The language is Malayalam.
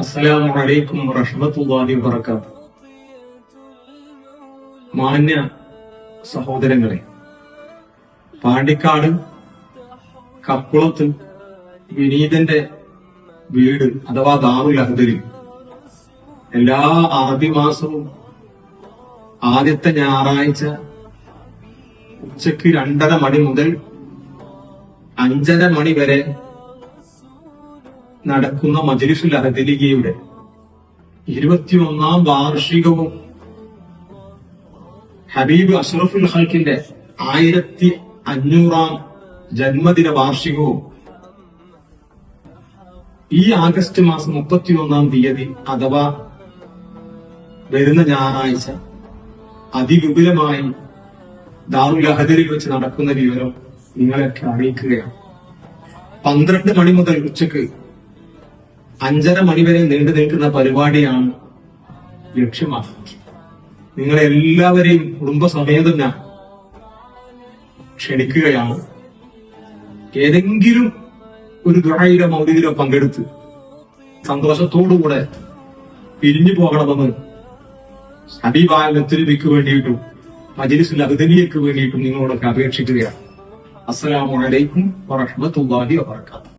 അസ്സലാമു അലൈക്കും വറഹ്മത്തുള്ളാഹി വബറകാതുഹു. മാന്യ സഹോദരങ്ങളെ, പാണ്ടിക്കാട് കക്കുളത്ത് വിനീതന്റെ വീട് അഥവാ ദാറുൽ അഹ്ദരിൽ എല്ലാ അറബി മാസവും ആദ്യത്തെ ഞായറാഴ്ച ഉച്ചയ്ക്ക് 2:30 മണി മുതൽ 5:30 മണി വരെ നടക്കുന്ന മജ്‌ലിസുൽ അഹ്ദലിയയുടെ 21ാം വാർഷികവും ഹബീബ് അഷ്റഫുൽ ഖൽഖിന്റെ 1500ാം ജന്മദിന വാർഷികവും ഈ ആഗസ്റ്റ് മാസം 31ാം തീയതി അഥവാ വരുന്ന ഞായറാഴ്ച അതിവിപുലമായി ദാറുൽ അഹ്ദലിൽ വെച്ച് നടക്കുന്ന വിവരം നിങ്ങളെയൊക്കെ അറിയിക്കുകയാണ്. 12 മണി മുതൽ ഉച്ചക്ക് 5:30 മണി വരെ നീണ്ടു നിൽക്കുന്ന പരിപാടിയാണ് ലക്ഷ്യമാക്കുന്നത്. നിങ്ങളെല്ലാവരെയും കുടുംബസമേതം ഞാൻ ക്ഷണിക്കുകയാണ്. ഏതെങ്കിലും ഒരു ദുആയിലോ മൗലിദിലോ പങ്കെടുത്ത് സന്തോഷത്തോടുകൂടെ പിരിഞ്ഞു പോകണമെന്ന് ഹബീബായ നബിക്ക് വേണ്ടിയിട്ടും മജ്‌ലിസുൽ അഹ്ദലിയക്ക് വേണ്ടിയിട്ടും നിങ്ങളോടൊക്കെ അപേക്ഷിക്കുകയാണ്. അസ്സലാമു അലൈക്കും വറഹ്മത്തുള്ളാഹി വബറകാതുഹു.